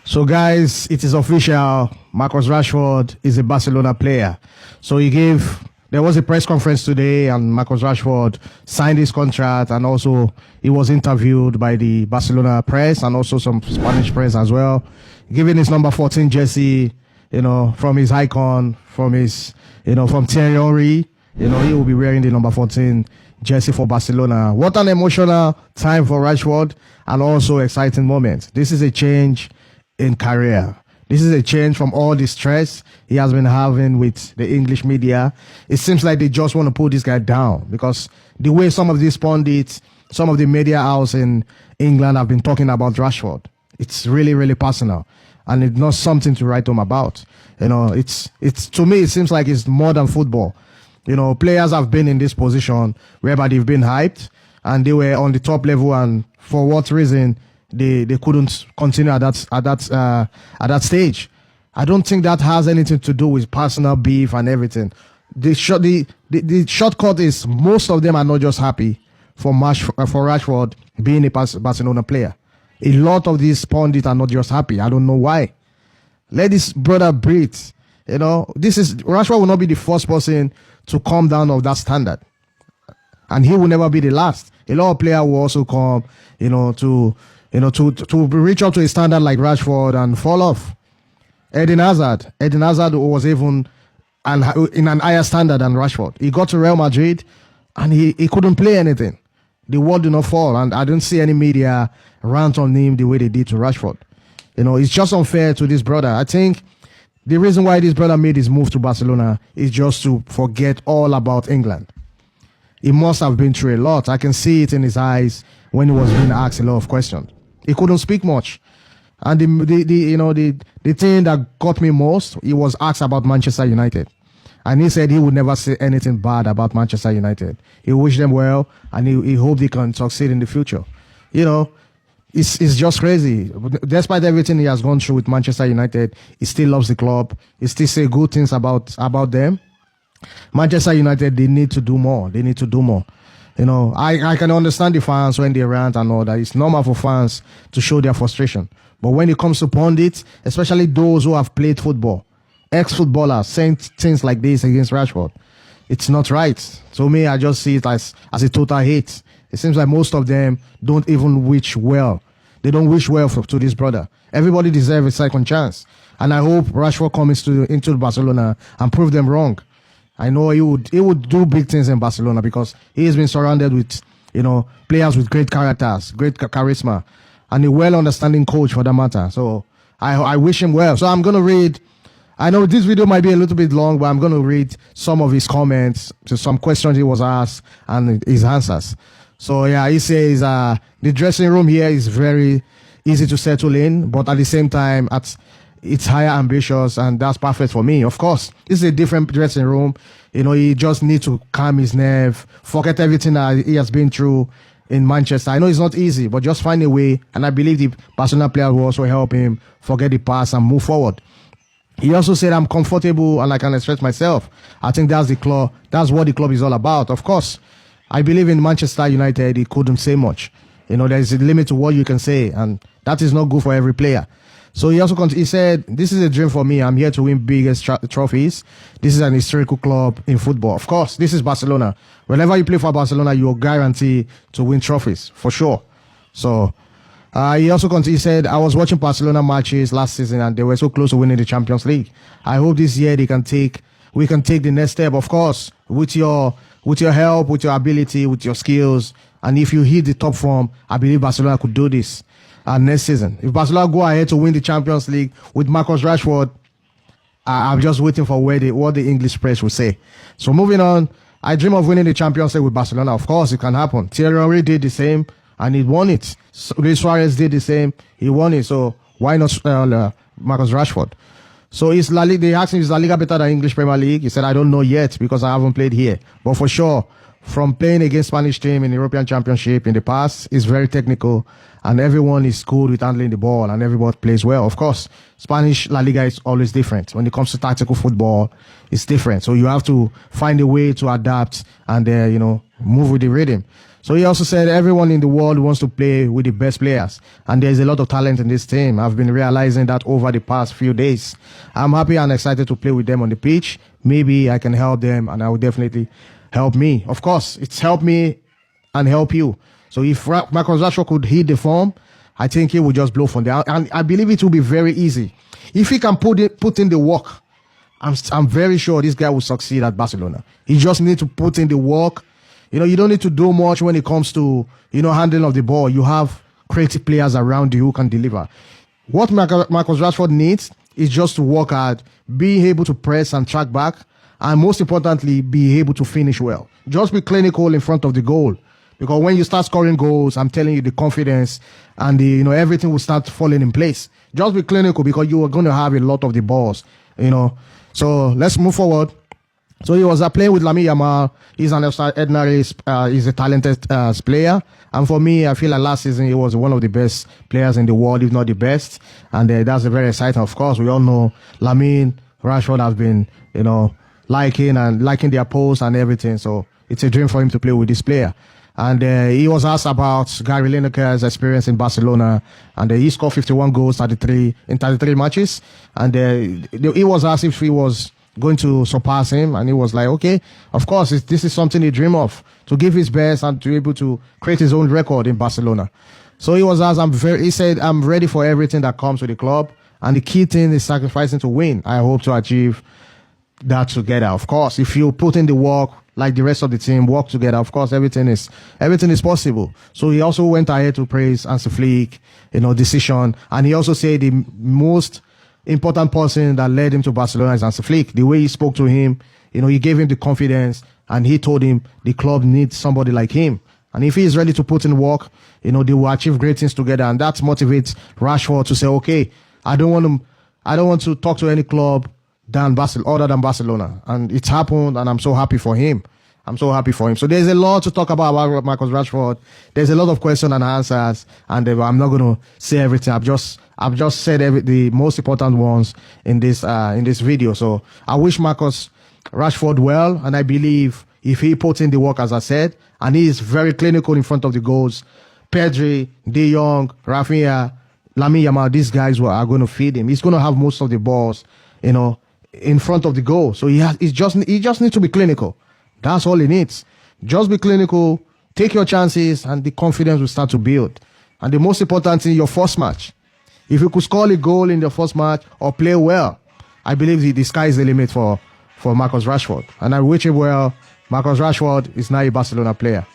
So, guys, it is official. Marcos Rashford is a Barcelona player. So there was a press conference today, and Marcos Rashford signed his contract, and also he was interviewed by the Barcelona press and also some Spanish press as well, giving his number 14 jersey, from his icon, from Thierry Henry. He will be wearing the number 14 jersey for Barcelona. What an emotional time for Rashford, and also exciting moment. This is a change in career. This is a change from all the stress he has been having with the English media. It seems like they just want to put this guy down, because the way some of these pundits, some of the media house in England have been talking about Rashford, it's really, really personal, and it's not something to write home about. It's to me, it seems like it's more than football. Players have been in this position whereby they've been hyped and they were on the top level, and for what reason they couldn't continue at that stage. I don't think that has anything to do with personal beef and everything. The shortcut is most of them are not just happy for Rashford being a Barcelona player. A lot of these pundits are not just happy. I don't know why. Let this brother breathe. Rashford will not be the first person to come down of that standard, and he will never be the last. A lot of players will also come, to reach up to a standard like Rashford and fall off. Eden Hazard was even in an higher standard than Rashford. He got to Real Madrid and he couldn't play anything. The world did not fall, and I don't see any media rant on him the way they did to Rashford. It's just unfair to this brother. I think the reason why this brother made his move to Barcelona is just to forget all about England. He must have been through a lot. I can see it in his eyes when he was being asked a lot of questions. He couldn't speak much. And the thing that got me most, he was asked about Manchester United. And he said he would never say anything bad about Manchester United. He wished them well, and he hoped they can succeed in the future. It's just crazy. Despite everything he has gone through with Manchester United, he still loves the club. He still say good things about them. Manchester United, they need to do more. They need to do more. I can understand the fans when they rant and all that. It's normal for fans to show their frustration. But when it comes to pundits, especially those who have played football, ex-footballers saying things like this against Rashford, it's not right. To me, I just see it as a total hate. It seems like most of them don't even wish well. They don't wish well to this brother. Everybody deserves a second chance. And I hope Rashford comes into Barcelona and prove them wrong. I know he would do big things in Barcelona, because he has been surrounded with, players with great characters, great charisma, and a well-understanding coach for that matter. So I wish him well. So I'm going to read, I know this video might be a little bit long, but I'm going to read some of his comments to some questions he was asked and his answers. So yeah, he says, the dressing room here is very easy to settle in, but at the same time, it's higher ambitious, and that's perfect for me. Of course, this is a different dressing room. He just needs to calm his nerve, forget everything that he has been through in Manchester. I know it's not easy, but just find a way, and I believe the Barcelona player will also help him forget the past and move forward. He also said, I'm comfortable and I can express myself. I think that's what the club is all about. Of course, I believe in Manchester United, he couldn't say much. There's a limit to what you can say, and that is not good for every player. So he said, this is a dream for me. I'm here to win biggest trophies. This is an historical club in football. Of course, this is Barcelona. Whenever you play for Barcelona, you're guaranteed to win trophies, for sure. So he said, I was watching Barcelona matches last season, and they were so close to winning the Champions League. I hope this year we can take the next step, of course, with your help, with your ability, with your skills. And if you hit the top form, I believe Barcelona could do this next season. If Barcelona go ahead to win the Champions League with Marcos Rashford, I'm just waiting for what the English press will say. So moving on, I dream of winning the Champions League with Barcelona. Of course, it can happen. Thierry Henry did the same, and he won it. Luis Suarez did the same, he won it. So why not Marcos Rashford? So they asked him, is La Liga better than English Premier League? He said, I don't know yet, because I haven't played here. But for sure, from playing against Spanish team in the European Championship in the past, it's very technical, and everyone is good with handling the ball, and everybody plays well. Of course, Spanish La Liga is always different. When it comes to tactical football, it's different. So you have to find a way to adapt and, move with the rhythm. So he also said everyone in the world wants to play with the best players, and there's a lot of talent in this team. I've been realizing that over the past few days. I'm happy and excited to play with them on the pitch. Maybe I can help them, and I will definitely help me. Of course, it's help me and help you. So if Marcos Rashford could hit the form, I think he will just blow from there. And I believe it will be very easy. If he can put in the work, I'm very sure this guy will succeed at Barcelona. He just needs to put in the work. You don't need to do much when it comes to, handling of the ball. You have creative players around you who can deliver. What Marcos Rashford needs is just to work hard, being able to press and track back, and most importantly, be able to finish well. Just be clinical in front of the goal. Because when you start scoring goals, I'm telling you, the confidence and everything will start falling in place. Just be clinical because you are going to have a lot of the balls, So let's move forward. So he was playing with Lamine Yamal. He's an extraordinary, he's a talented player. And for me, I feel like last season he was one of the best players in the world, if not the best. And that's very exciting. Of course, we all know Lamine Rashford has been, liking their posts and everything. So it's a dream for him to play with this player. And he was asked about Gary Lineker's experience in Barcelona, and he scored 51 goals in 33 matches. And he was asked if he was going to surpass him, and he was like, okay, of course, this is something he dreamed of, to give his best and to be able to create his own record in Barcelona. So he was asked, he said, I'm ready for everything that comes with the club, and the key thing is sacrificing to win. I hope to achieve that together. Of course, if you put in the work, like the rest of the team, work together, of course, everything is possible. So he also went ahead to praise Hansi Flick, decision, and he also said the most important person that led him to Barcelona is Hansi Flick. The way he spoke to him, he gave him the confidence, and he told him the club needs somebody like him. And if he is ready to put in work, they will achieve great things together, and that motivates Rashford to say, okay, I don't want to talk to any club other than Barcelona. And it's happened, and I'm so happy for him. So there's a lot to talk about Marcos Rashford. There's a lot of questions and answers, and I'm not going to say everything. I've just said the most important ones in this video. So I wish Marcos Rashford well, and I believe if he puts in the work, as I said, and he is very clinical in front of the goals, Pedri, De Jong, Rafinha, Lamine Yamal, these guys are going to feed him. He's going to have most of the balls, in front of the goal. So he just needs to be clinical. That's all he needs. Just be clinical, take your chances, and the confidence will start to build. And the most important thing, your first match. If you could score a goal in the first match or play well, I believe the sky is the limit for Marcos Rashford. And I wish him well. Marcos Rashford is now a Barcelona player.